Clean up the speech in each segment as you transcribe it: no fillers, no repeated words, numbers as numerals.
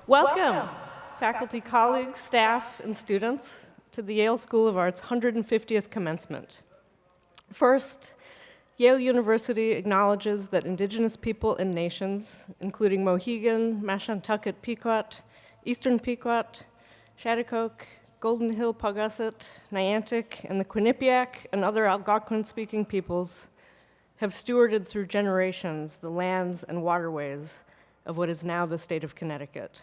Welcome, faculty, colleagues, staff, and students, to the Yale School of Art's 150th commencement. First, Yale University acknowledges that Indigenous people and nations, including Mohegan, Mashantucket Pequot, Eastern Pequot, Shattuck, Golden Hill Paugussett, Niantic, and the Quinnipiac and other Algonquin-speaking peoples, have stewarded through generations the lands and waterways of what is now the state of Connecticut.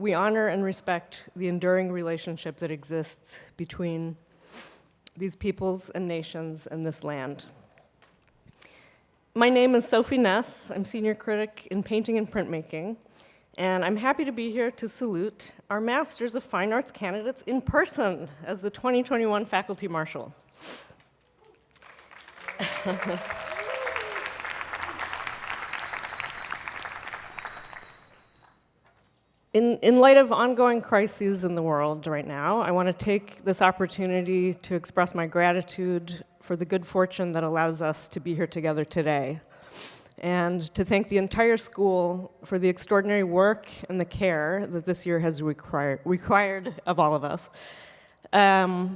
We honor and respect the enduring relationship that exists between these peoples and nations and this land. My name is Sophie Ness. I'm senior critic in painting and printmaking, and I'm happy to be here to salute our Masters of Fine Arts candidates in person as the 2021 Faculty Marshal. In light of ongoing crises in the world right now, I want to take this opportunity to express my gratitude for the good fortune that allows us to be here together today, and to thank the entire school for the extraordinary work and the care that this year has required of all of us. I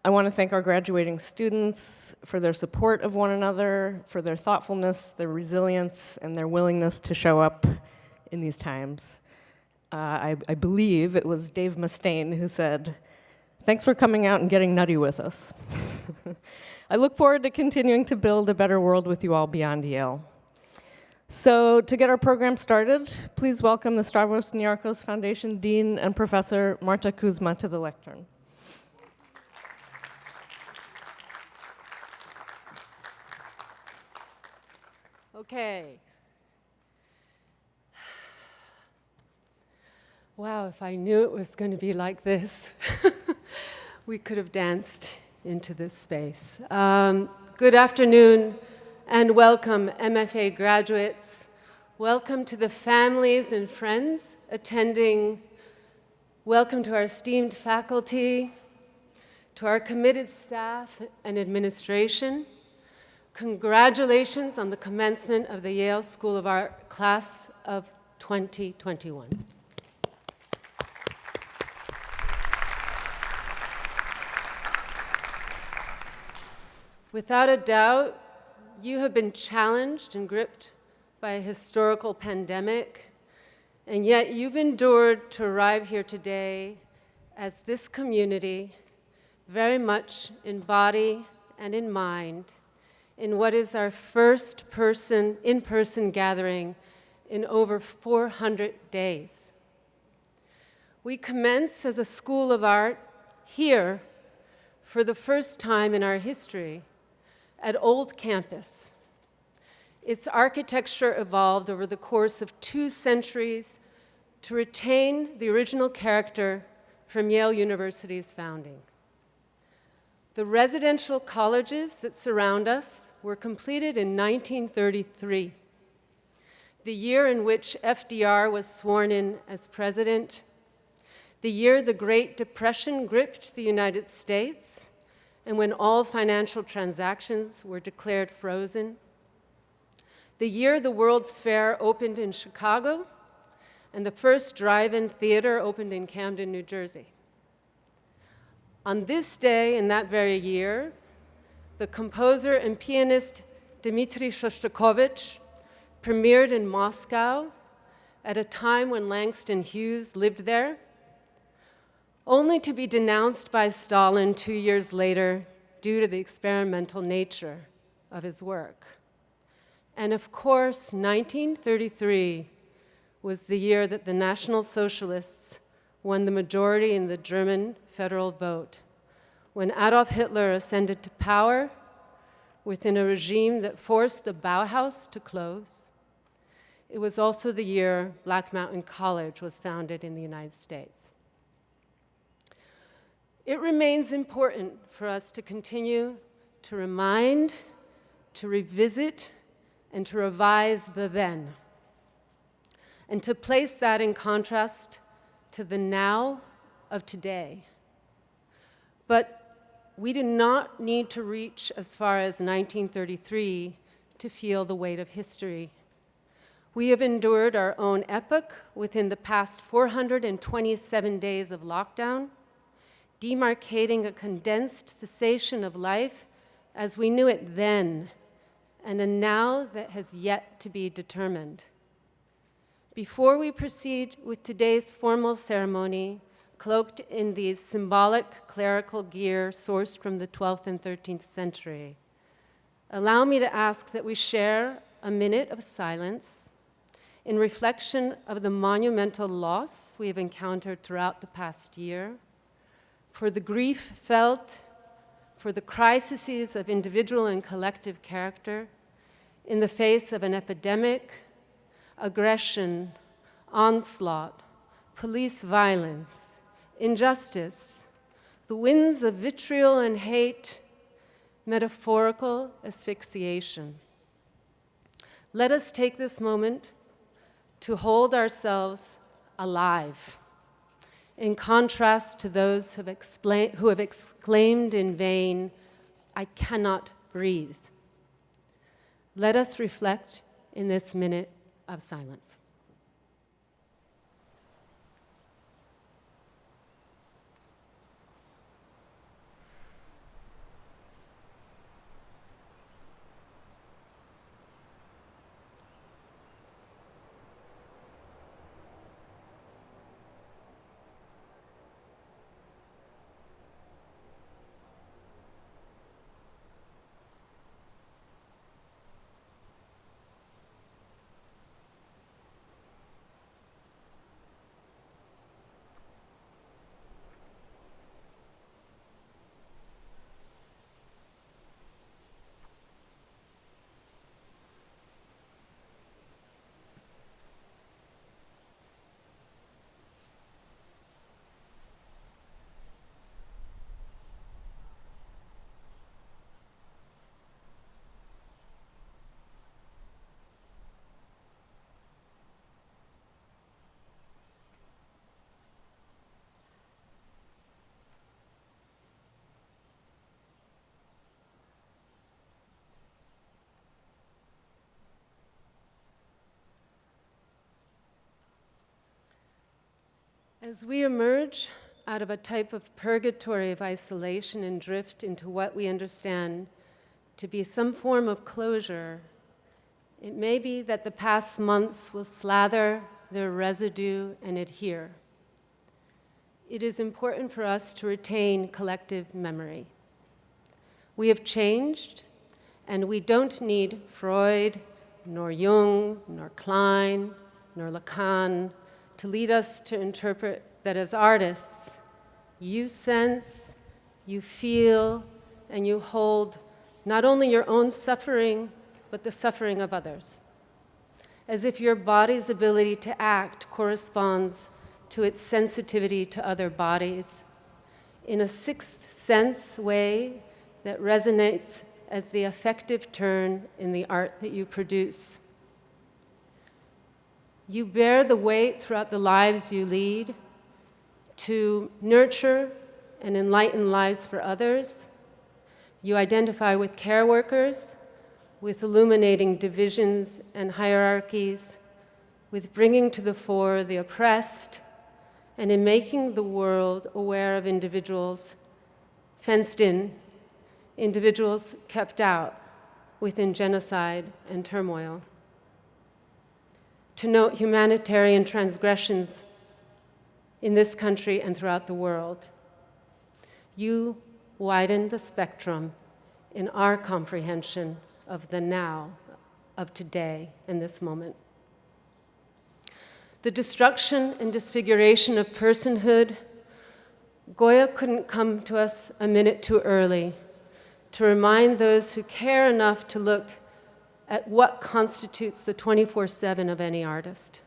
want to thank our graduating students for their support of one another, for their thoughtfulness, their resilience, and their willingness to show up in these times. I believe it was Dave Mustaine who said, "Thanks for coming out and getting nutty with us." I look forward to continuing to build a better world with you all beyond Yale. So to get our program started, please welcome the Stavros Niarchos Foundation Dean and Professor Marta Kuzma to the lectern. Okay. Wow, if I knew it was going to be like this, we could have danced into this space. Good afternoon and welcome, MFA graduates. Welcome to the families and friends attending. Welcome to our esteemed faculty, to our committed staff and administration. Congratulations on the commencement of the Yale School of Art class of 2021. Without a doubt, you have been challenged and gripped by a historical pandemic, and yet you've endured to arrive here today as this community, very much in body and in mind, in what is our first in-person gathering in over 400 days. We commence as a School of Art here for the first time in our history at Old Campus. Its architecture evolved over the course of 2 centuries to retain the original character from Yale University's founding. The residential colleges that surround us were completed in 1933, the year in which FDR was sworn in as president, the year the Great Depression gripped the United States, and when all financial transactions were declared frozen, the year the World's Fair opened in Chicago, and the first drive-in theater opened in Camden, New Jersey. On this day in that very year, the composer and pianist Dmitri Shostakovich premiered in Moscow at a time when Langston Hughes lived there, only to be denounced by Stalin 2 years later due to the experimental nature of his work. And of course, 1933 was the year that the National Socialists won the majority in the German federal vote, when Adolf Hitler ascended to power within a regime that forced the Bauhaus to close. It was also the year Black Mountain College was founded in the United States. It remains important for us to continue to remind, to revisit, and to revise the then, and to place that in contrast to the now of today. But we do not need to reach as far as 1933 to feel the weight of history. We have endured our own epoch within the past 427 days of lockdown, demarcating a condensed cessation of life as we knew it then, and a now that has yet to be determined. Before we proceed with today's formal ceremony, cloaked in the symbolic clerical gear sourced from the 12th and 13th century, allow me to ask that we share a minute of silence in reflection of the monumental loss we have encountered throughout the past year, for the grief felt, for the crises of individual and collective character, in the face of an epidemic, aggression, onslaught, police violence, injustice, the winds of vitriol and hate, metaphorical asphyxiation. Let us take this moment to hold ourselves alive, in contrast to those who have exclaimed in vain, "I cannot breathe." Let us reflect in this minute of silence. As we emerge out of a type of purgatory of isolation and drift into what we understand to be some form of closure, it may be that the past months will slather their residue and adhere. It is important for us to retain collective memory. We have changed, and we don't need Freud, nor Jung, nor Klein, nor Lacan to lead us to interpret that as artists, you sense, you feel, and you hold not only your own suffering, but the suffering of others, as if your body's ability to act corresponds to its sensitivity to other bodies, in a sixth sense way that resonates as the affective turn in the art that you produce. You bear the weight throughout the lives you lead to nurture and enlighten lives for others. You identify with care workers, with illuminating divisions and hierarchies, with bringing to the fore the oppressed, and in making the world aware of individuals fenced in, individuals kept out within genocide and turmoil. To note humanitarian transgressions in this country and throughout the world. You widen the spectrum in our comprehension of the now, of today, in this moment. The destruction and disfiguration of personhood, Goya couldn't come to us a minute too early to remind those who care enough to look at what constitutes the 24/7 of any artist.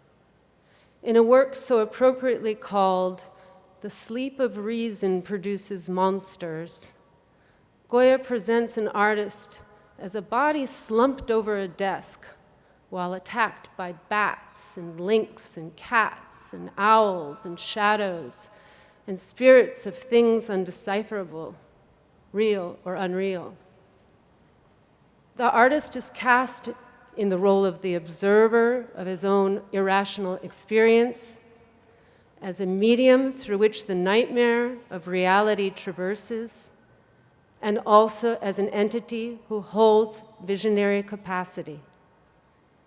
In a work so appropriately called "The Sleep of Reason Produces Monsters," Goya presents an artist as a body slumped over a desk while attacked by bats and lynx and cats and owls and shadows and spirits of things undecipherable, real or unreal. The artist is cast in the role of the observer of his own irrational experience, as a medium through which the nightmare of reality traverses, and also as an entity who holds visionary capacity,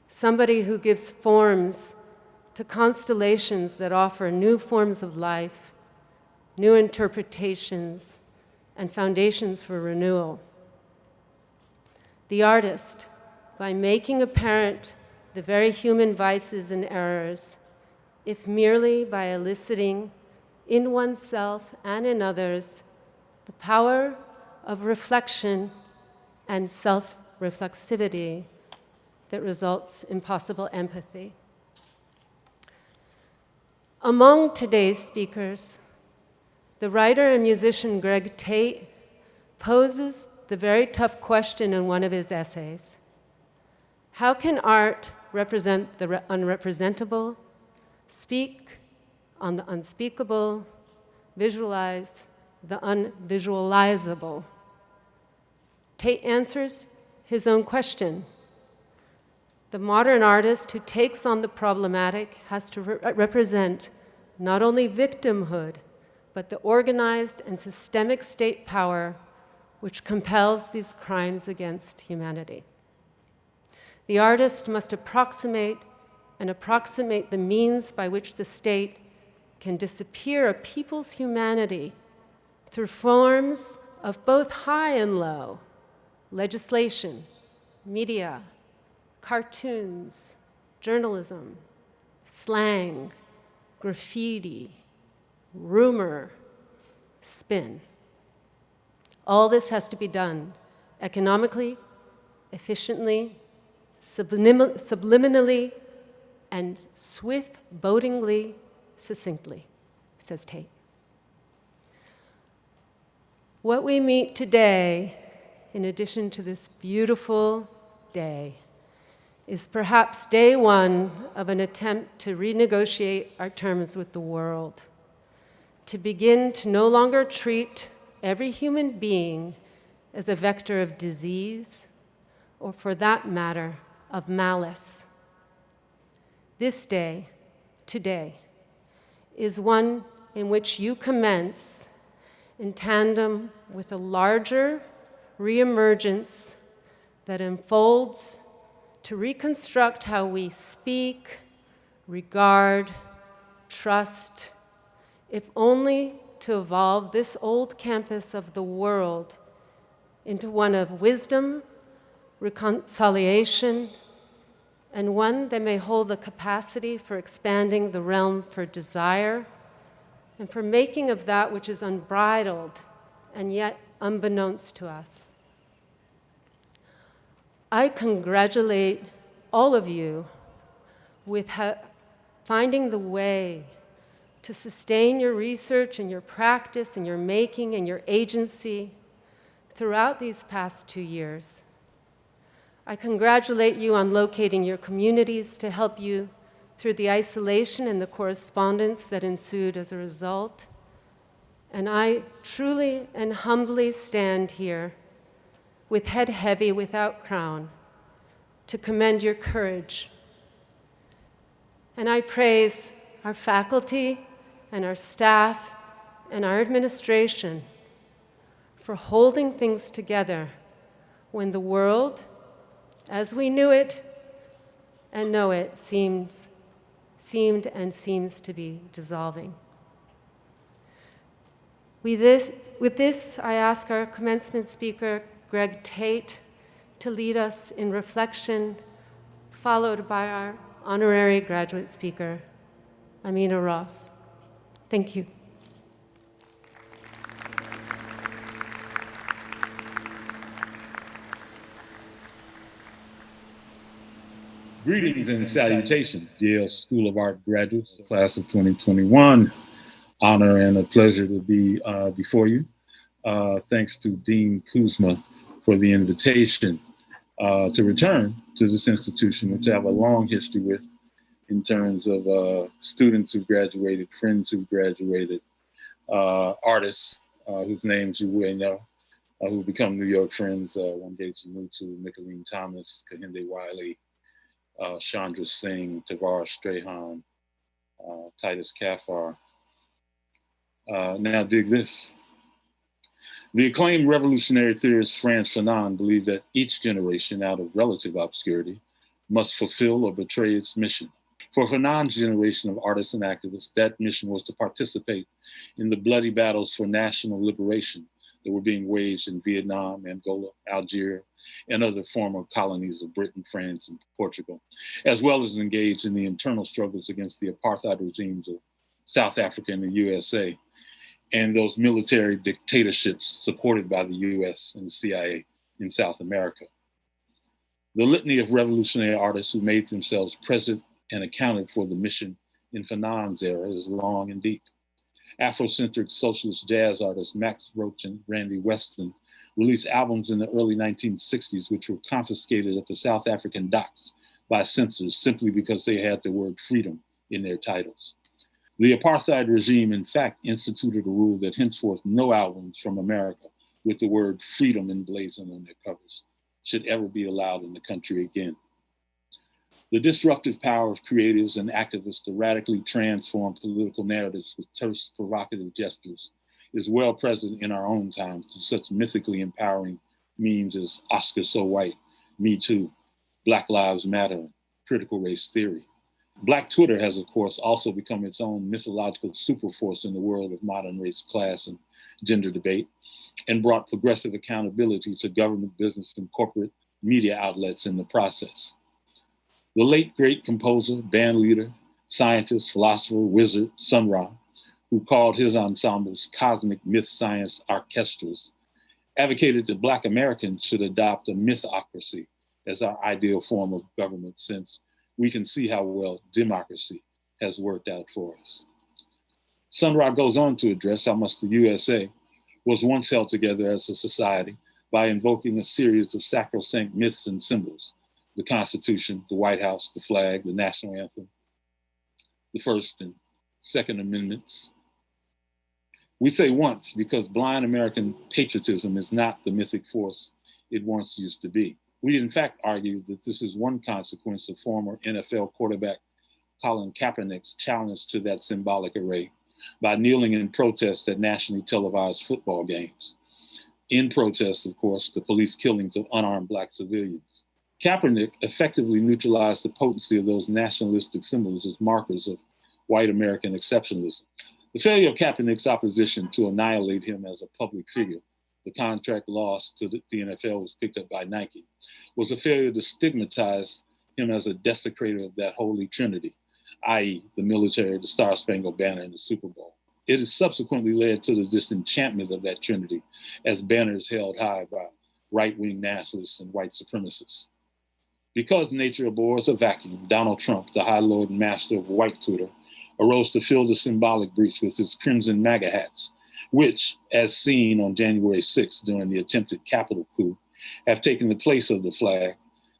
somebody who gives forms to constellations that offer new forms of life, new interpretations, and foundations for renewal. The artist, by making apparent the very human vices and errors, if merely by eliciting in oneself and in others the power of reflection and self-reflexivity, that results in possible empathy. Among today's speakers, the writer and musician Greg Tate poses the very tough question in one of his essays. How can art represent the unrepresentable, speak on the unspeakable, visualize the unvisualizable? Tate answers his own question. The modern artist who takes on the problematic has to represent not only victimhood, but the organized and systemic state power which compels these crimes against humanity. The artist must approximate the means by which the state can disappear a people's humanity through forms of both high and low, legislation, media, cartoons, journalism, slang, graffiti, rumor, spin. All this has to be done economically, efficiently, subliminally, and swift-boatingly, succinctly, says Tate. What we meet today, in addition to this beautiful day, is perhaps day one of an attempt to renegotiate our terms with the world, to begin to no longer treat every human being as a vector of disease, or for that matter, of malice. This day, today, is one in which you commence in tandem with a larger reemergence that unfolds to reconstruct how we speak, regard, trust, if only to evolve this old campus of the world into one of wisdom, reconciliation, and one that may hold the capacity for expanding the realm for desire and for making of that which is unbridled and yet unbeknownst to us. I congratulate all of you with finding the way to sustain your research and your practice and your making and your agency throughout these past 2 years. I congratulate you on locating your communities to help you through the isolation and the correspondence that ensued as a result. And I truly and humbly stand here with head heavy without crown to commend your courage. And I praise our faculty and our staff and our administration for holding things together when the world, as we knew it and know it, seemed and seems to be dissolving. With this, I ask our commencement speaker, Greg Tate, to lead us in reflection, followed by our honorary graduate speaker, Amina Ross. Thank you. Greetings and salutations, Yale School of Art graduates, class of 2021. Honor and a pleasure to be before you. Thanks to Dean Kuzma for the invitation to return to this institution, which I have a long history with in terms of students who graduated, friends who graduated, artists whose names you will know, who've become New York friends, Wangechi Mutu, Nicolene Thomas, Kehinde Wiley, Chandra Singh, Tavar Strahan, Titus Kaffar. Now dig this. The acclaimed revolutionary theorist Frantz Fanon believed that each generation out of relative obscurity must fulfill or betray its mission. For Fanon's generation of artists and activists, that mission was to participate in the bloody battles for national liberation that were being waged in Vietnam, Angola, Algeria, and other former colonies of Britain, France, and Portugal, as well as engage in the internal struggles against the apartheid regimes of South Africa and the USA, and those military dictatorships supported by the US and the CIA in South America. The litany of revolutionary artists who made themselves present and accounted for the mission in Fanon's era is long and deep. Afrocentric socialist jazz artists Max Roach and Randy Weston released albums in the early 1960s, which were confiscated at the South African docks by censors simply because they had the word freedom in their titles. The apartheid regime, in fact, instituted a rule that henceforth no albums from America with the word freedom emblazoned on their covers should ever be allowed in the country again. The disruptive power of creatives and activists to radically transform political narratives with terse, provocative gestures is well present in our own time through such mythically empowering memes as Oscar So White, Me Too, Black Lives Matter, critical race theory. Black Twitter has, of course, also become its own mythological superforce in the world of modern race, class, and gender debate, and brought progressive accountability to government, business, and corporate media outlets in the process. The late great composer, band leader, scientist, philosopher, wizard, Sun Ra, who called his ensembles cosmic myth science orchestras, advocated that Black Americans should adopt a mythocracy as our ideal form of government, since we can see how well democracy has worked out for us. Sun Ra goes on to address how much the USA was once held together as a society by invoking a series of sacrosanct myths and symbols: the Constitution, the White House, the flag, the national anthem, the First and Second Amendments. We say once because blind American patriotism is not the mythic force it once used to be. We in fact argue that this is one consequence of former NFL quarterback Colin Kaepernick's challenge to that symbolic array by kneeling in protest at nationally televised football games. In protest, of course, the police killings of unarmed Black civilians. Kaepernick effectively neutralized the potency of those nationalistic symbols as markers of white American exceptionalism. The failure of Kaepernick's opposition to annihilate him as a public figure, the contract loss to the NFL was picked up by Nike, was a failure to stigmatize him as a desecrator of that holy trinity, i.e. the military, the Star-Spangled Banner, and the Super Bowl. It has subsequently led to the disenchantment of that trinity as banners held high by right-wing nationalists and white supremacists. Because nature abhors a vacuum, Donald Trump, the high lord and master of white Twitter, arose to fill the symbolic breach with his crimson MAGA hats, which, as seen on January 6th during the attempted Capitol coup, have taken the place of the flag,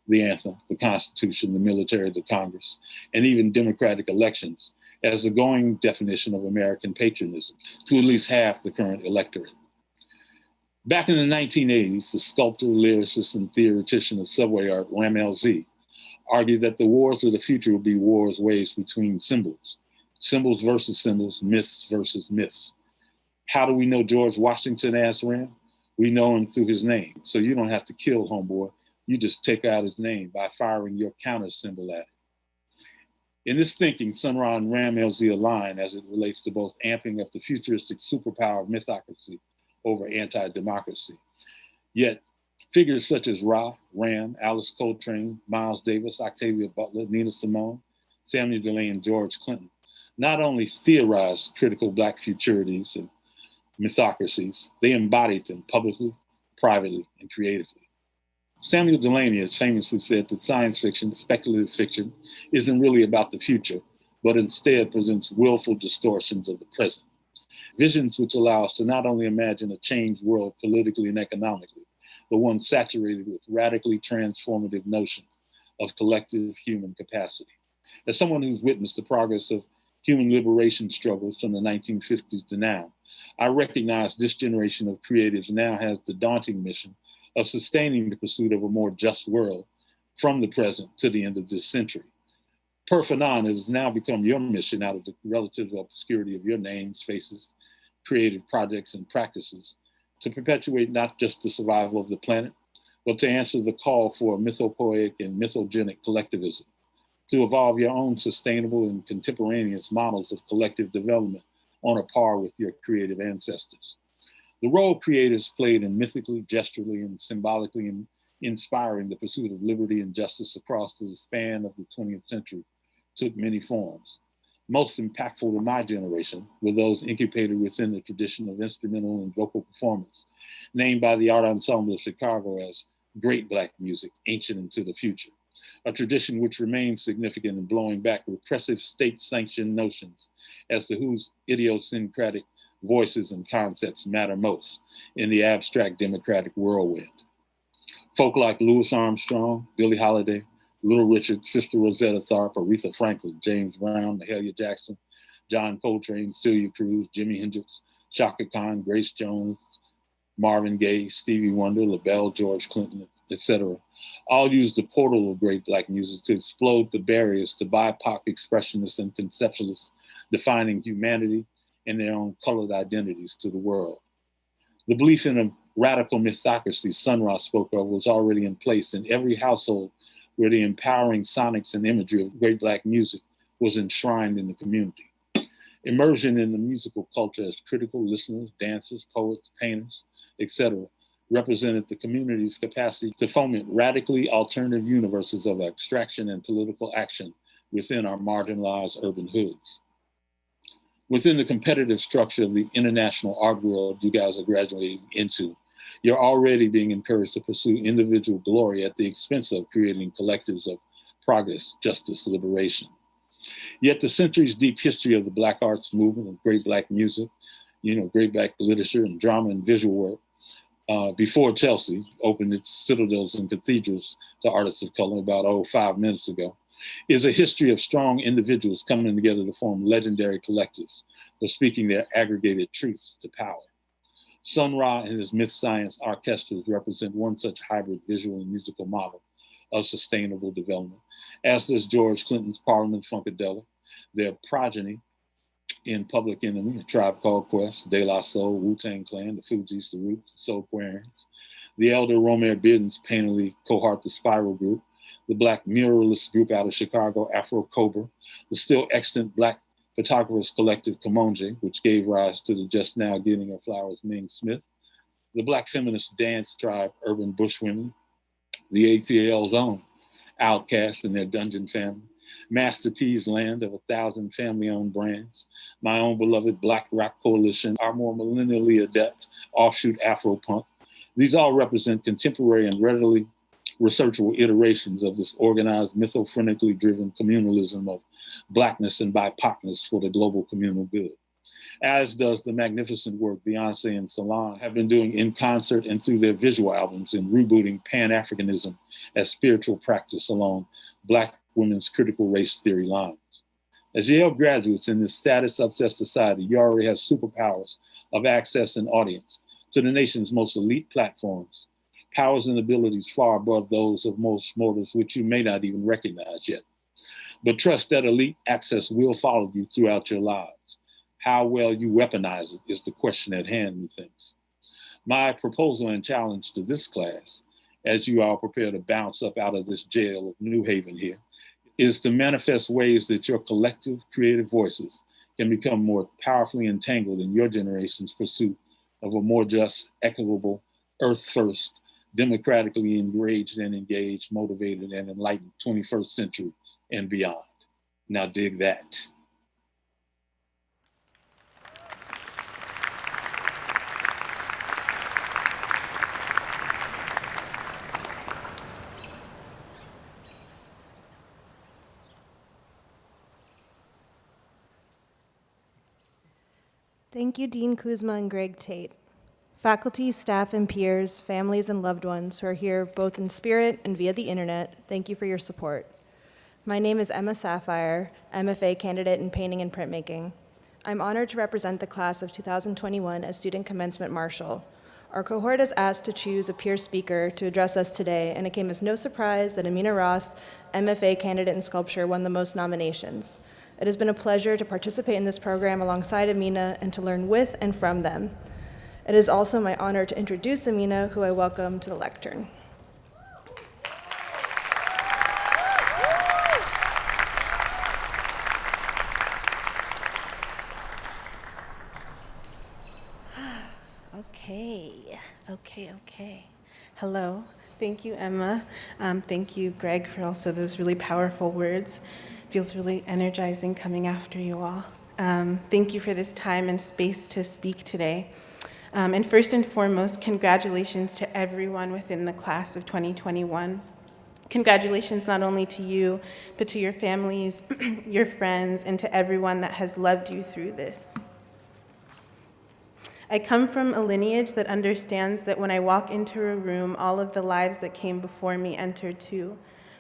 the anthem, the Constitution, the military, the Congress, and even democratic elections as the going definition of American patriotism to at least half the current electorate. Back in the 1980s, the sculptor, lyricist, and theoretician of subway art, Ram LZ, argued that the wars of the future would be wars waged between symbols, symbols versus symbols, myths versus myths. How do we know George Washington, asked Ram? We know him through his name. So you don't have to kill homeboy. You just take out his name by firing your counter symbol at it. In this thinking, Sun Ra and Ram LZ align as it relates to both amping up the futuristic superpower of mythocracy over anti-democracy. Yet figures such as Ra, Ram, Alice Coltrane, Miles Davis, Octavia Butler, Nina Simone, Samuel Delany, and George Clinton not only theorized critical Black futurities and mythocracies, they embodied them publicly, privately, and creatively. Samuel Delany has famously said that science fiction, speculative fiction, isn't really about the future, but instead presents willful distortions of the present. Visions which allow us to not only imagine a changed world politically and economically, but one saturated with radically transformative notions of collective human capacity. As someone who's witnessed the progress of human liberation struggles from the 1950s to now, I recognize this generation of creatives now has the daunting mission of sustaining the pursuit of a more just world from the present to the end of this century. Per Fanon, it has now become your mission out of the relative obscurity of your names, faces, creative projects, and practices to perpetuate not just the survival of the planet, but to answer the call for a mythopoeic and mythogenic collectivism, to evolve your own sustainable and contemporaneous models of collective development on a par with your creative ancestors. The role creatives played in mythically, gesturally, and symbolically inspiring the pursuit of liberty and justice across the span of the 20th century took many forms. Most impactful to my generation were those incubated within the tradition of instrumental and vocal performance, named by the Art Ensemble of Chicago as great Black music, ancient into the future, a tradition which remains significant in blowing back repressive state-sanctioned notions as to whose idiosyncratic voices and concepts matter most in the abstract democratic whirlwind. Folk like Louis Armstrong, Billie Holiday, Little Richard, Sister Rosetta Tharpe, Aretha Franklin, James Brown, Mahalia Jackson, John Coltrane, Celia Cruz, Jimi Hendrix, Chaka Khan, Grace Jones, Marvin Gaye, Stevie Wonder, LaBelle, George Clinton, etc., all used the portal of great Black music to explode the barriers to BIPOC expressionists and conceptualists defining humanity and their own colored identities to the world. The belief in a radical mythocracy Sun Ra spoke of was already in place in every household where the empowering sonics and imagery of great Black music was enshrined in the community. Immersion in the musical culture as critical listeners, dancers, poets, painters, etc., represented the community's capacity to foment radically alternative universes of abstraction and political action within our marginalized urban hoods. Within the competitive structure of the international art world you guys are graduating into, you're already being encouraged to pursue individual glory at the expense of creating collectives of progress, justice, liberation. Yet the centuries deep history of the Black arts movement, of great Black music, great Black literature and drama and visual work, before Chelsea opened its citadels and cathedrals to artists of color about 5 minutes ago, is a history of strong individuals coming together to form legendary collectives for speaking their aggregated truths to power. Sun Ra and his myth science orchestras represent one such hybrid visual and musical model of sustainable development, as does George Clinton's Parliament Funkadelic, their progeny in Public Enemy, A Tribe Called Quest, De La Soul, Wu-Tang Clan, The Fugees, The Roots, Soul Aquarians, the elder Romare Bearden's painterly cohort, The Spiral Group, the Black muralist group out of Chicago, Afro Cobra, the still extant Black photographers collective Comonje, which gave rise to the just now getting her flowers Ming Smith, the Black feminist dance tribe Urban Bushwomen, the ATL's own Outkast and their Dungeon Family, Master P's Land of 1,000 family-owned brands, my own beloved Black Rock Coalition, our more millennially adept offshoot Afro-punk. These all represent contemporary and readily researchable iterations of this organized, mythophrenically driven communalism of Blackness and BIPOCness for the global communal good, as does the magnificent work Beyonce and Solange have been doing in concert and through their visual albums in rebooting Pan-Africanism as spiritual practice along Black women's critical race theory lines. As Yale graduates in this status-obsessed society, you already have superpowers of access and audience to the nation's most elite platforms, powers and abilities far above those of most mortals, which you may not even recognize yet. But trust that elite access will follow you throughout your lives. How well you weaponize it is the question at hand, methinks. My proposal and challenge to this class, as you all prepare to bounce up out of this jail of New Haven here, is to manifest ways that your collective creative voices can become more powerfully entangled in your generation's pursuit of a more just, equitable, earth-first, democratically enraged and engaged, motivated and enlightened 21st century and beyond. Now dig that. Thank you, Dean Kuzma and Greg Tate. Faculty, staff, and peers, families, and loved ones who are here both in spirit and via the internet, thank you for your support. My name is Emma Sapphire, MFA candidate in painting and printmaking. I'm honored to represent the class of 2021 as student commencement marshal. Our cohort is asked to choose a peer speaker to address us today, and it came as no surprise that Amina Ross, MFA candidate in sculpture, won the most nominations. It has been a pleasure to participate in this program alongside Amina and to learn with and from them. It is also my honor to introduce Amina, who I welcome to the lectern. Okay. Hello. Thank you, Emma. Thank you, Greg, for also those really powerful words. Feels really energizing coming after you all. Thank you for this time and space to speak today. And first and foremost, congratulations to everyone within the class of 2021. Congratulations not only to you, but to your families, your friends, and to everyone that has loved you through this. I come from a lineage that understands that when I walk into a room, all of the lives that came before me enter too.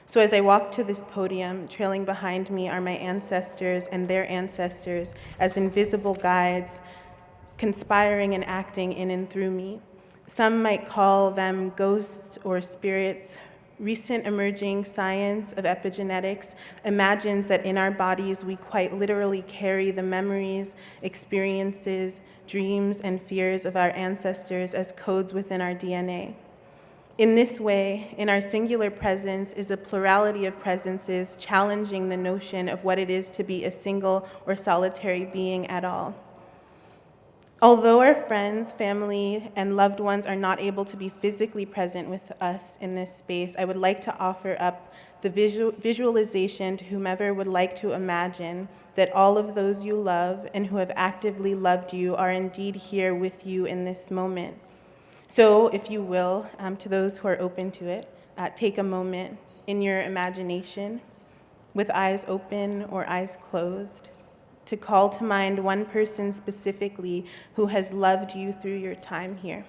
So as I walk to this podium, trailing behind me are my ancestors and their ancestors as invisible guides, conspiring and acting in and through me. Some might call them ghosts or spirits. Recent emerging science of epigenetics imagines that in our bodies we quite literally carry the memories, experiences, dreams, and fears of our ancestors as codes within our DNA. In this way, in our singular presence is a plurality of presences challenging the notion of what it is to be a single or solitary being at all. Although our friends, family, and loved ones are not able to be physically present with us in this space, I would like to offer up the visualization to whomever would like to imagine that all of those you love and who have actively loved you are indeed here with you in this moment. So, if you will, to those who are open to it, take a moment in your imagination, with eyes open or eyes closed, to call to mind one person specifically who has loved you through your time here.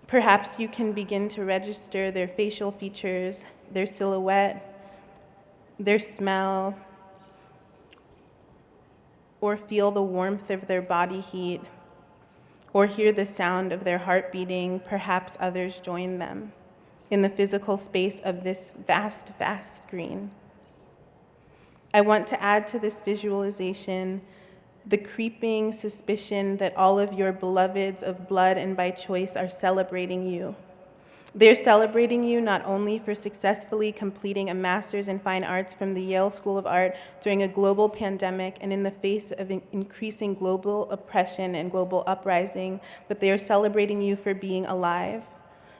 Perhaps you can begin to register their facial features, their silhouette, their smell, or feel the warmth of their body heat, or hear the sound of their heart beating. Perhaps others join them in the physical space of this vast, vast screen. I want to add to this visualization the creeping suspicion that all of your beloveds of blood and by choice are celebrating you. They're celebrating you not only for successfully completing a master's in fine arts from the Yale School of Art during a global pandemic and in the face of increasing global oppression and global uprising, but they are celebrating you for being alive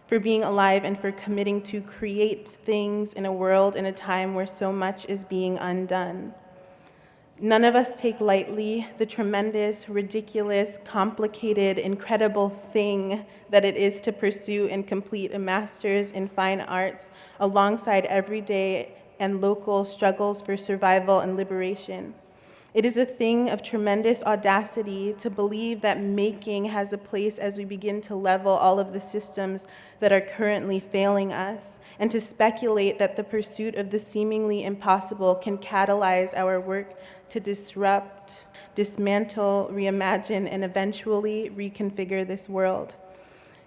and for committing to create things in a world in a time where so much is being undone. None of us take lightly the tremendous, ridiculous, complicated, incredible thing that it is to pursue and complete a master's in fine arts alongside everyday and local struggles for survival and liberation. It is a thing of tremendous audacity to believe that making has a place as we begin to level all of the systems that are currently failing us, and to speculate that the pursuit of the seemingly impossible can catalyze our work to disrupt, dismantle, reimagine, and eventually reconfigure this world.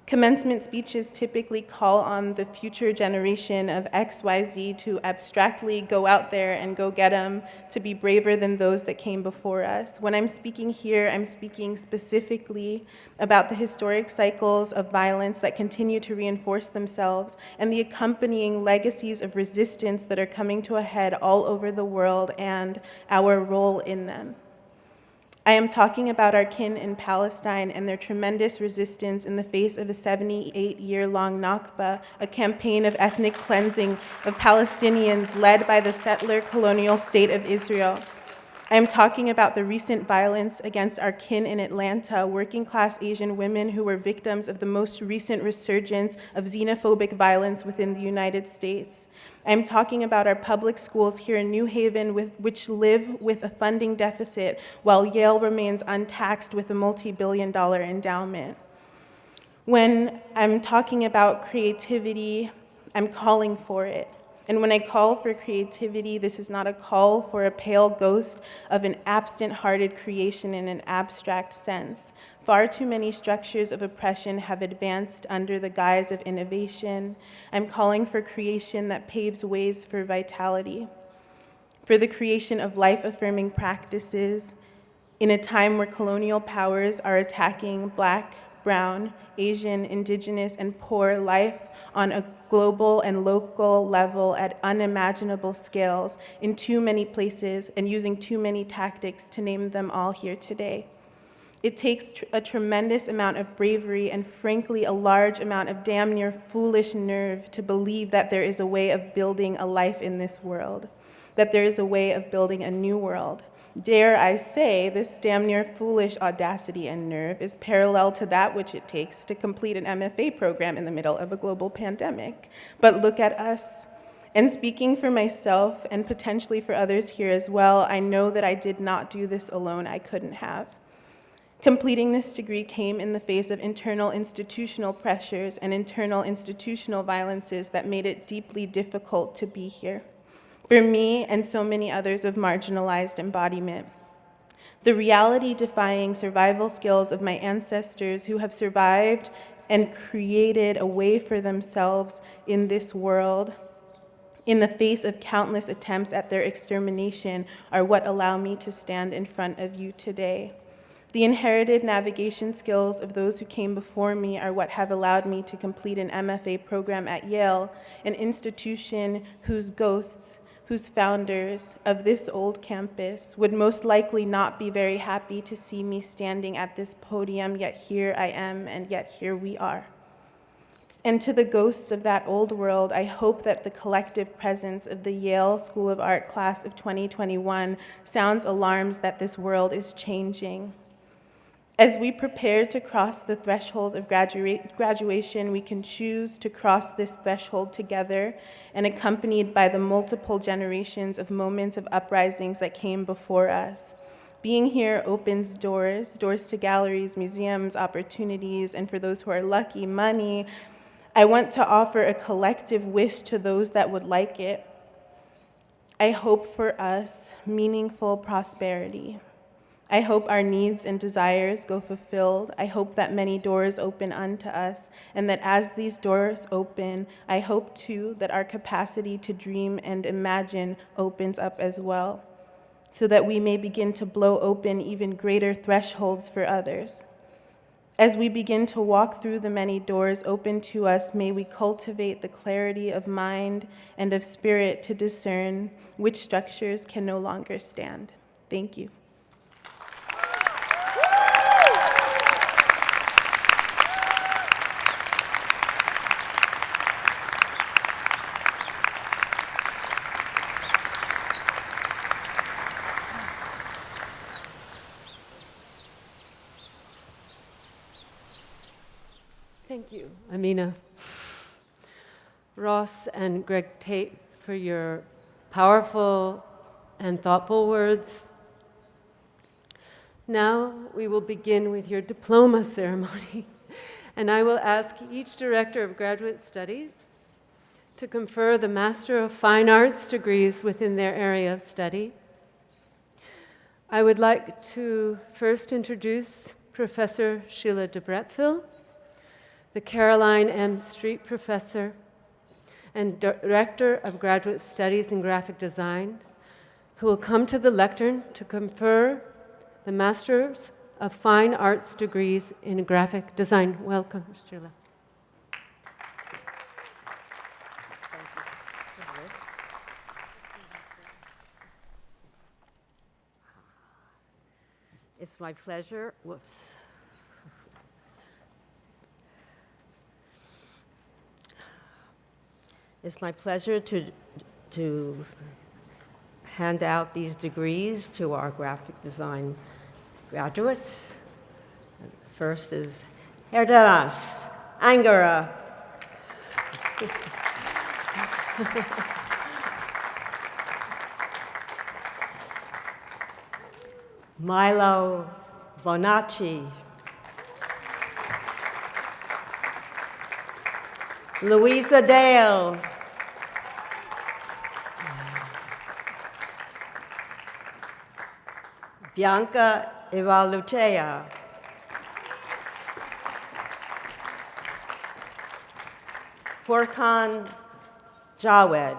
Commencement speeches typically call on the future generation of XYZ to abstractly go out there and go get them, to be braver than those that came before us. When I'm speaking here, I'm speaking specifically about the historic cycles of violence that continue to reinforce themselves and the accompanying legacies of resistance that are coming to a head all over the world and our role in them. I am talking about our kin in Palestine and their tremendous resistance in the face of a 78-year-long Nakba, a campaign of ethnic cleansing of Palestinians led by the settler colonial state of Israel. I am talking about the recent violence against our kin in Atlanta, working-class Asian women who were victims of the most recent resurgence of xenophobic violence within the United States. I am talking about our public schools here in New Haven, which live with a funding deficit, while Yale remains untaxed with a multi-billion-dollar endowment. When I'm talking about creativity, I'm calling for it. And when I call for creativity, this is not a call for a pale ghost of an absent-hearted creation in an abstract sense. Far too many structures of oppression have advanced under the guise of innovation. I'm calling for creation that paves ways for vitality, for the creation of life-affirming practices in a time where colonial powers are attacking Black, Brown, Asian, Indigenous, and poor life on a global and local level at unimaginable scales in too many places and using too many tactics to name them all here today. It takes a tremendous amount of bravery and frankly a large amount of damn near foolish nerve to believe that there is a way of building a life in this world, that there is a way of building a new world, Dare I say, this damn near foolish audacity and nerve is parallel to that which it takes to complete an MFA program in the middle of a global pandemic. But look at us. And speaking for myself and potentially for others here as well, I know that I did not do this alone. I couldn't have. Completing this degree came in the face of internal institutional pressures and internal institutional violences that made it deeply difficult to be here. For me and so many others of marginalized embodiment. The reality-defying survival skills of my ancestors who have survived and created a way for themselves in this world, in the face of countless attempts at their extermination, are what allow me to stand in front of you today. The inherited navigation skills of those who came before me are what have allowed me to complete an MFA program at Yale, an institution whose ghosts, whose founders of this old campus would most likely not be very happy to see me standing at this podium, yet here I am, and yet here we are. And to the ghosts of that old world, I hope that the collective presence of the Yale School of Art class of 2021 sounds alarms that this world is changing. As we prepare to cross the threshold of graduation, we can choose to cross this threshold together and accompanied by the multiple generations of moments of uprisings that came before us. Being here opens doors to galleries, museums, opportunities, and for those who are lucky, money. I want to offer a collective wish to those that would like it. I hope for us meaningful prosperity. I hope our needs and desires go fulfilled. I hope that many doors open unto us, and that as these doors open, I hope too that our capacity to dream and imagine opens up as well, so that we may begin to blow open even greater thresholds for others. As we begin to walk through the many doors open to us, may we cultivate the clarity of mind and of spirit to discern which structures can no longer stand. Thank you. Thank you, Amina, Ross, and Greg Tate for your powerful and thoughtful words. Now we will begin with your diploma ceremony, and I will ask each Director of Graduate Studies to confer the Master of Fine Arts degrees within their area of study. I would like to first introduce Professor Sheila de Bretteville, the Caroline M. Street Professor and Director of Graduate Studies in Graphic Design, who will come to the lectern to confer the Masters of Fine Arts degrees in Graphic Design. Welcome, Sheila. It's my pleasure. Whoops. It's my pleasure to hand out these degrees to our graphic design graduates. First is Herdaras Angara. Milo Bonacci. Louisa Dale. Bianca Ivalutea. Furkan Jawed.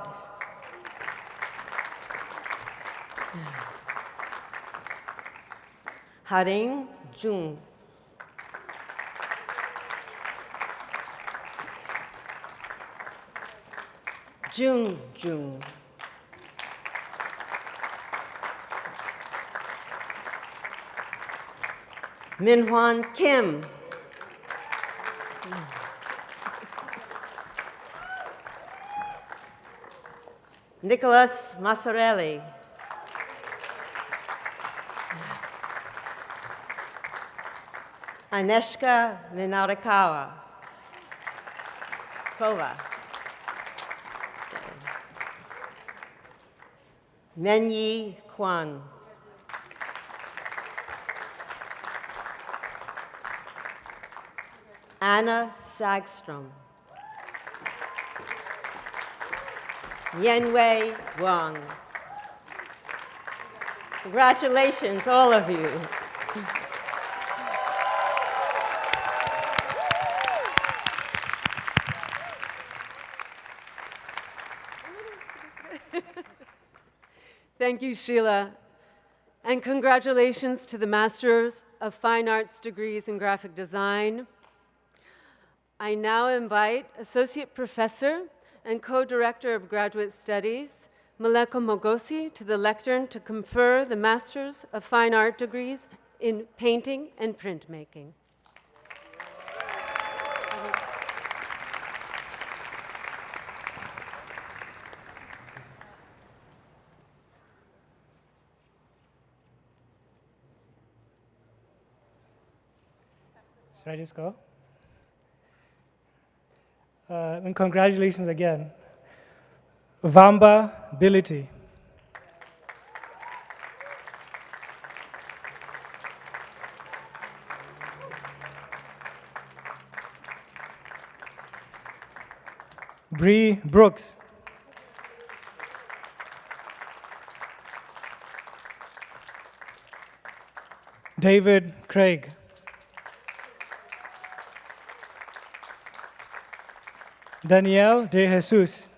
Haring Jung. Jung Jung. Minhwan Kim. Nicholas Massarelli. Aneshka Minarakawa. Kova. Menyi Kwan. Anna Sagstrom. Yenwei Wang. Congratulations, all of you. Thank you, Sheila. And congratulations to the Masters of Fine Arts degrees in Graphic Design. I now invite Associate Professor and Co-Director of Graduate Studies, Maleko Mogosi, to the lectern to confer the Masters of Fine Art degrees in Painting and Printmaking. Should I just go? And congratulations again. Vamba Bility. Bree Brooks. David Craig. Danielle De Jesus.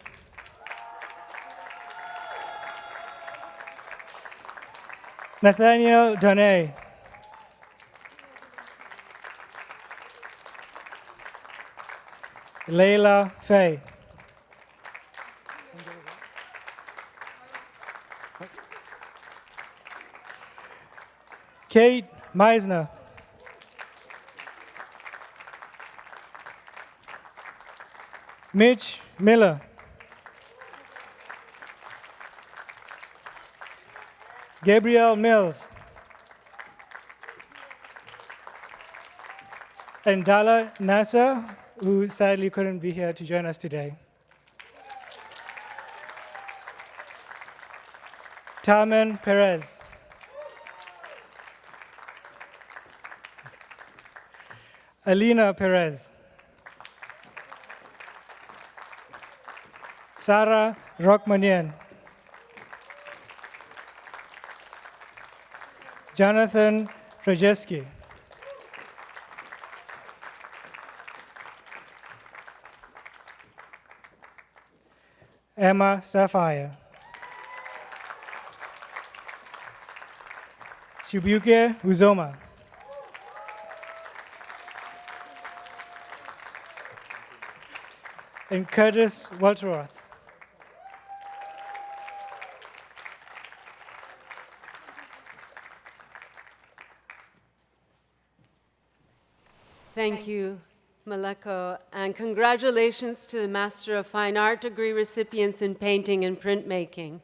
Nathaniel Donay. Layla Faye. Kate Meisner. Mitch Miller. Gabriel Mills. And Dala Nasser, who sadly couldn't be here to join us today. Tarman Perez. Alina Perez. Sarah Rockmanian. Jonathan Rajeski. Emma Sapphire. Chibuke Uzoma. And Curtis Walteroth. Thank you, Maleko, and congratulations to the Master of Fine Art degree recipients in painting and printmaking.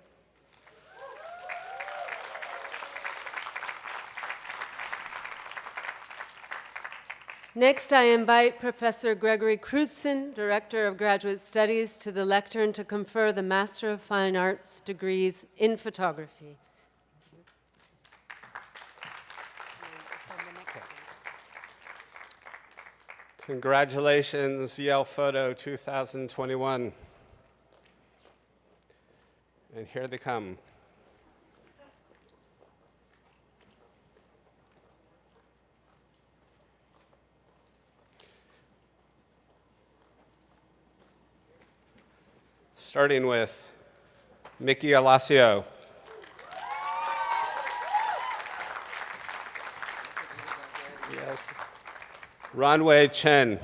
Next, I invite Professor Gregory Crutzen, Director of Graduate Studies, to the lectern to confer the Master of Fine Arts degrees in photography. Congratulations, Yale Photo 2021. And here they come. Starting with Mickey Alacio. Yes. Ronwei Chen.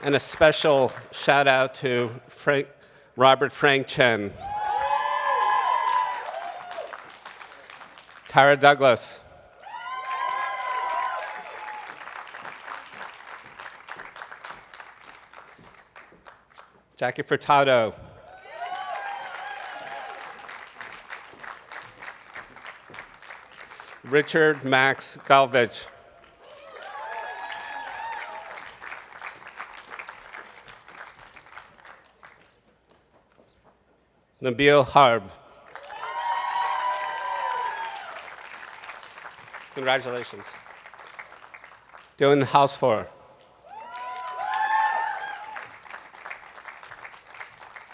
And a special shout out to Robert Frank Chen. Tara Douglas. Jackie Furtado. Richard Max Galvich. Nabil Harb. Congratulations. Dylan Housefor.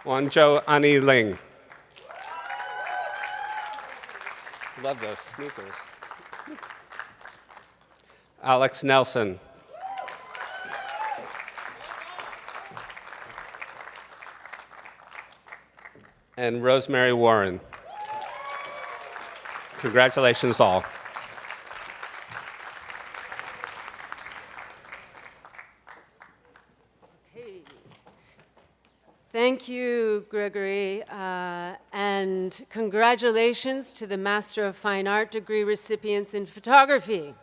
Wanzhou Ani Ling. Love those sneakers. Alex Nelson. And Rosemary Warren. Congratulations all. Okay. Thank you, Gregory, and congratulations to the Master of Fine Art degree recipients in photography.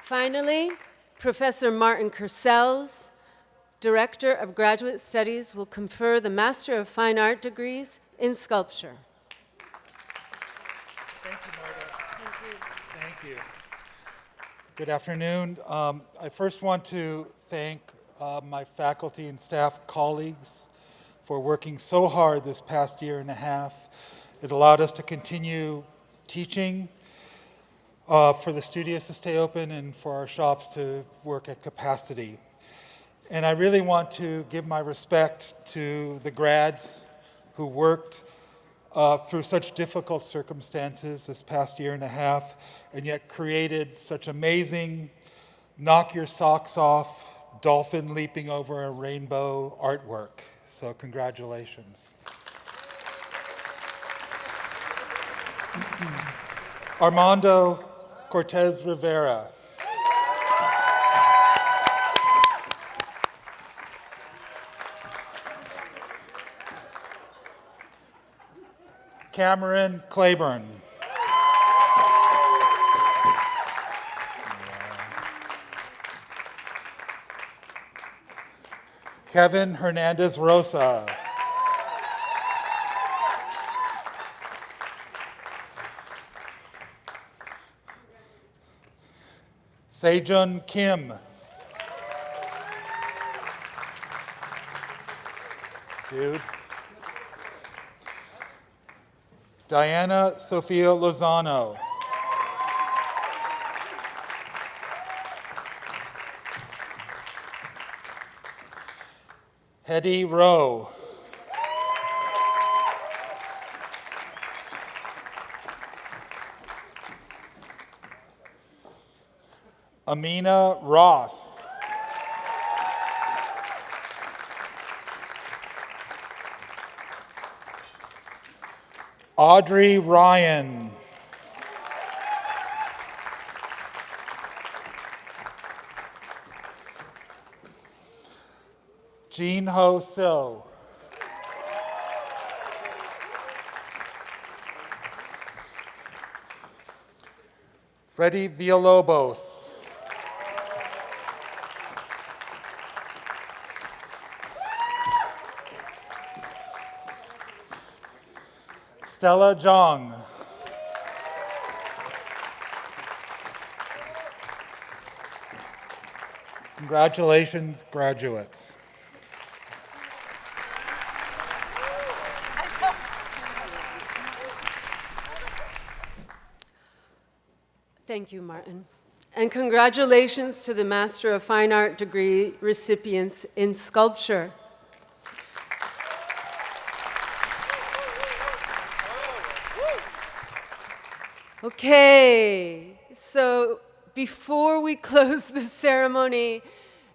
Finally, Professor Martin Kersels, Director of Graduate Studies, will confer the Master of Fine Art degrees in sculpture. Thank you, Marta. Thank you. Good afternoon. I first want to thank my faculty and staff colleagues for working so hard this past year and a half. It allowed us to continue teaching, for the studios to stay open, and for our shops to work at capacity. And I really want to give my respect to the grads who worked through such difficult circumstances this past year and a half, and yet created such amazing, knock your socks off, dolphin leaping over a rainbow artwork. So congratulations. Armando Cortez Rivera. Cameron Claiborne. Kevin Hernandez Rosa. Sejun Kim. Dude. Diana Sophia Lozano. Hedy Rowe. Amina Ross. Audrey Ryan. Jean Ho So. Freddie Villalobos. Stella Zhang. Congratulations, graduates. Thank you, Martin. And congratulations to the Master of Fine Art degree recipients in sculpture. Okay, so before we close the ceremony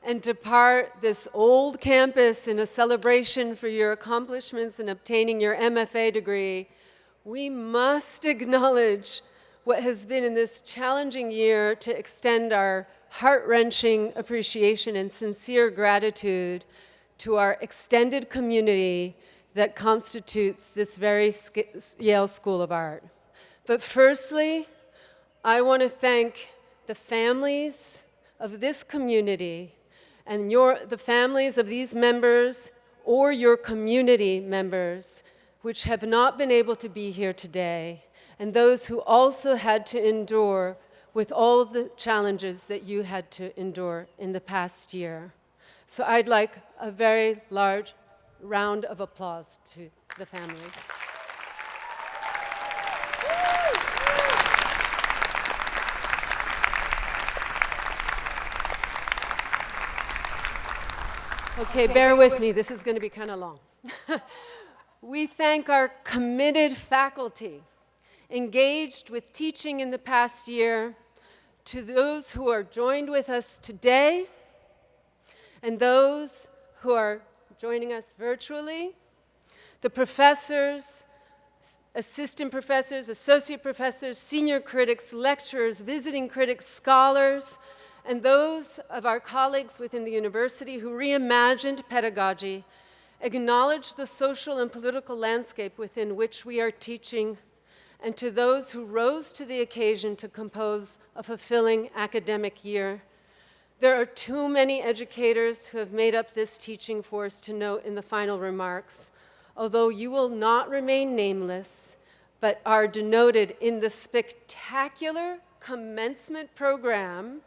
and depart this old campus in a celebration for your accomplishments in obtaining your MFA degree, we must acknowledge what has been in this challenging year to extend our heart-wrenching appreciation and sincere gratitude to our extended community that constitutes this very Yale School of Art. But firstly, I want to thank the families of this community and the families of these members or your community members. which have not been able to be here today, and those who also had to endure with all of the challenges that you had to endure in the past year. So I'd like a very large round of applause to the families. Okay, bear with me, this is going to be kind of long. We thank our committed faculty engaged with teaching in the past year, to those who are joined with us today, and those who are joining us virtually, the professors, assistant professors, associate professors, senior critics, lecturers, visiting critics, scholars, and those of our colleagues within the university who reimagined pedagogy, acknowledged the social and political landscape within which we are teaching, and to those who rose to the occasion to compose a fulfilling academic year. There are too many educators who have made up this teaching force to note in the final remarks, although you will not remain nameless, but are denoted in the spectacular commencement program,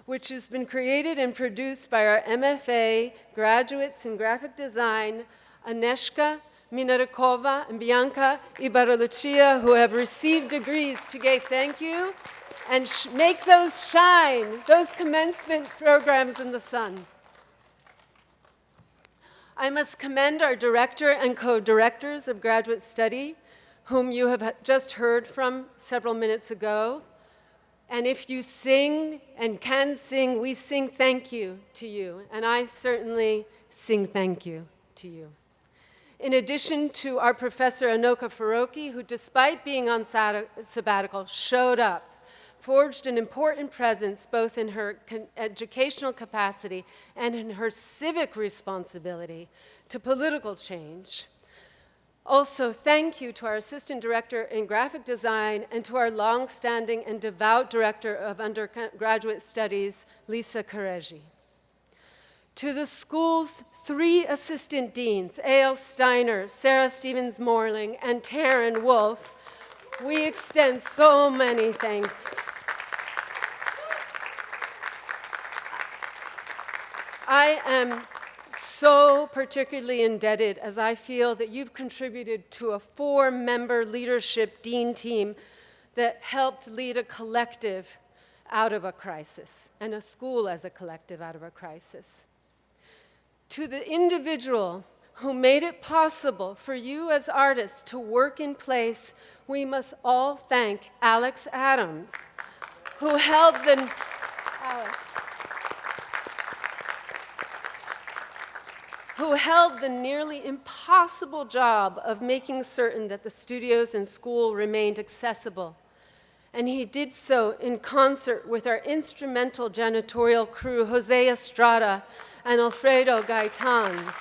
which has been created and produced by our MFA graduates in graphic design, Aneshka Minarikova and Bianca Ibarolucia, who have received degrees. Today, thank you. And make those shine, those commencement programs in the sun. I must commend our director and co-directors of graduate study, whom you have just heard from several minutes ago. And if you sing and can sing, we sing thank you to you. And I certainly sing thank you to you. In addition to our professor Anoka Faroki, who despite being on sabbatical, showed up, forged an important presence both in her educational capacity and in her civic responsibility to political change. Also, thank you to our assistant director in graphic design and to our long-standing and devout director of undergraduate studies, Lisa Kareji. To the school's 3 assistant deans, A.L. Steiner, Sarah Stevens-Morling, and Taryn Wolf, we extend so many thanks. I am so particularly indebted as I feel that you've contributed to a 4-member leadership dean team that helped lead a collective out of a crisis, and a school as a collective out of a crisis. To the individual who made it possible for you as artists to work in place, we must all thank Alex Adams, who held the nearly impossible job of making certain that the studios and school remained accessible. And he did so in concert with our instrumental janitorial crew, Jose Estrada and Alfredo Gaitan.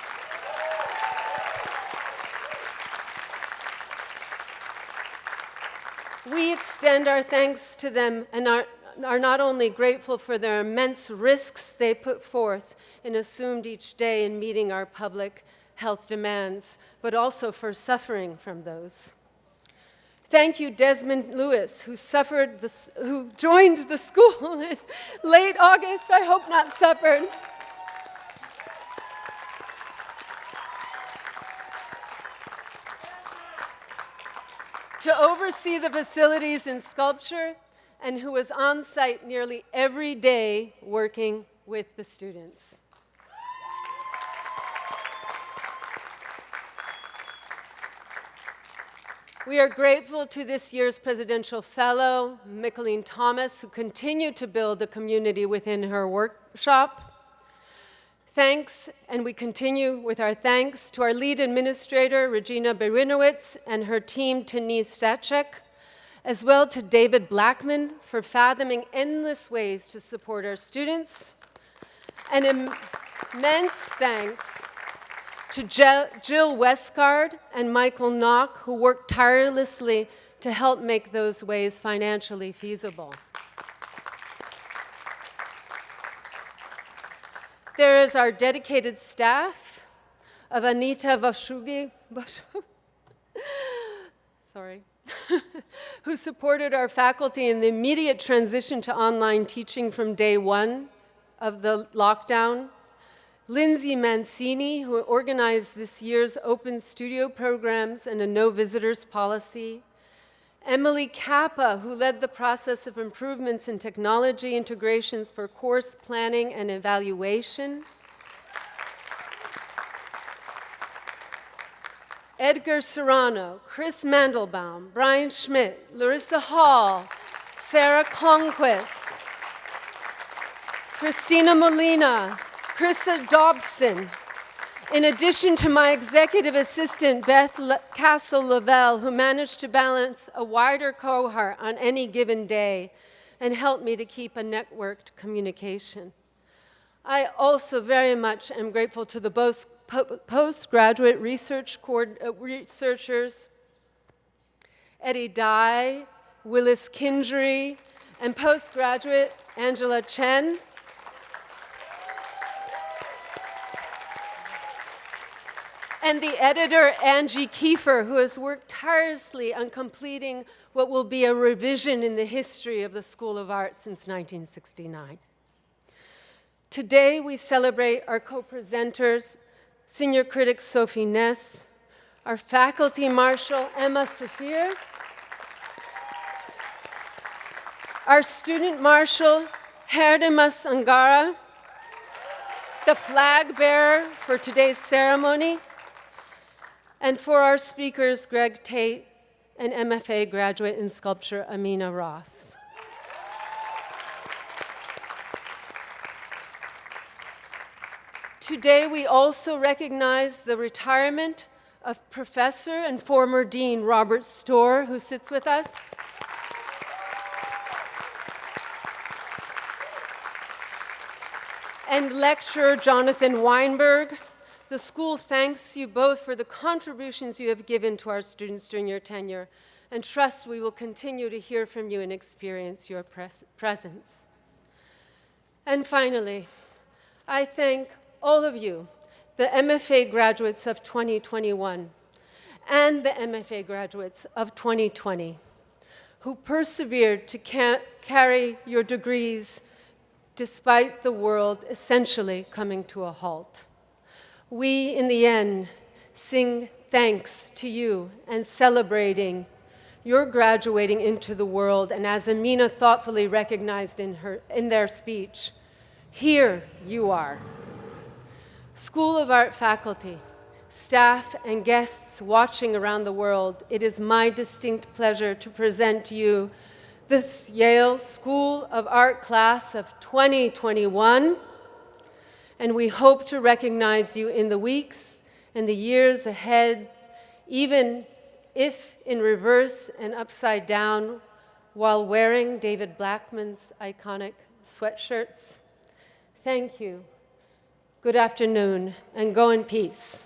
We extend our thanks to them and are not only grateful for their immense risks they put forth and assumed each day in meeting our public health demands, but also for suffering from those. Thank you, Desmond Lewis, who joined the school in late August, I hope not suffered. To oversee the facilities and sculpture, and who was on site nearly every day working with the students. We are grateful to this year's presidential fellow, Mickaleen Thomas, who continued to build the community within her workshop. Thanks, and we continue with our thanks to our lead administrator, Regina Berinowitz, and her team, Denise Sacek, as well to David Blackman for fathoming endless ways to support our students. An immense thanks to Jill Westgard and Michael Knock, who worked tirelessly to help make those ways financially feasible. There is our dedicated staff of Anita Vashugi, sorry, who supported our faculty in the immediate transition to online teaching from day one of the lockdown. Lindsay Mancini, who organized this year's open studio programs and a no visitors policy. Emily Kappa, who led the process of improvements in technology integrations for course planning and evaluation. Edgar Serrano, Chris Mandelbaum, Brian Schmidt, Larissa Hall, Sarah Conquest, Christina Molina, Chrissa Dobson, in addition to my executive assistant, Beth Castle-Lavelle, who managed to balance a wider cohort on any given day and helped me to keep a networked communication. I also very much am grateful to the postgraduate researchers, Eddie Dye, Willis Kindry, and postgraduate Angela Chen. And the editor, Angie Kiefer, who has worked tirelessly on completing what will be a revision in the history of the School of Art since 1969. Today, we celebrate our co-presenters, senior critic Sophie Ness, our faculty marshal, Emma Safir, our student marshal, Herdemas Angara, the flag bearer for today's ceremony, and for our speakers, Greg Tate and MFA graduate in sculpture, Amina Ross. Today, we also recognize the retirement of Professor and former Dean Robert Storr, who sits with us. And lecturer Jonathan Weinberg. The school thanks you both for the contributions you have given to our students during your tenure, and trusts we will continue to hear from you and experience your presence. And finally, I thank all of you, the MFA graduates of 2021 and the MFA graduates of 2020, who persevered to carry your degrees despite the world essentially coming to a halt. We, in the end, sing thanks to you and celebrating your graduating into the world, and as Amina thoughtfully recognized in their speech, here you are. School of Art faculty, staff, and guests watching around the world, it is my distinct pleasure to present to you this Yale School of Art class of 2021, and we hope to recognize you in the weeks and the years ahead, even if in reverse and upside down, while wearing David Blackman's iconic sweatshirts. Thank you. Good afternoon, and go in peace.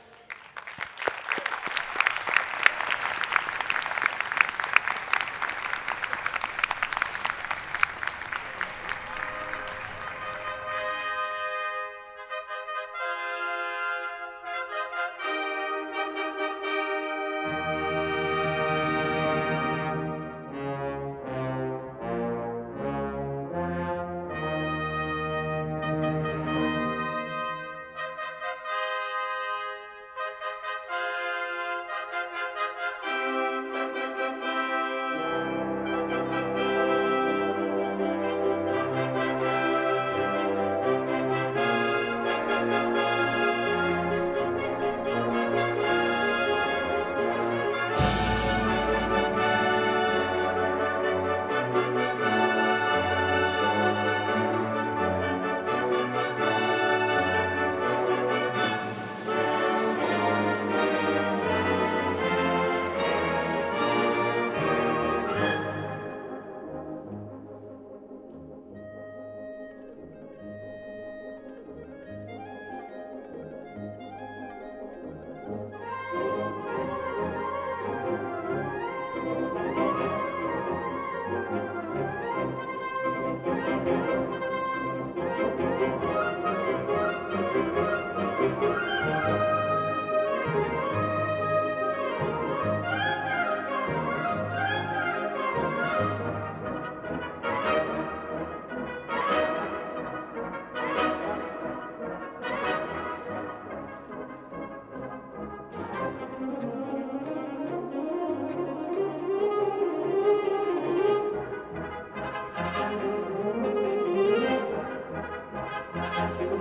Thank you.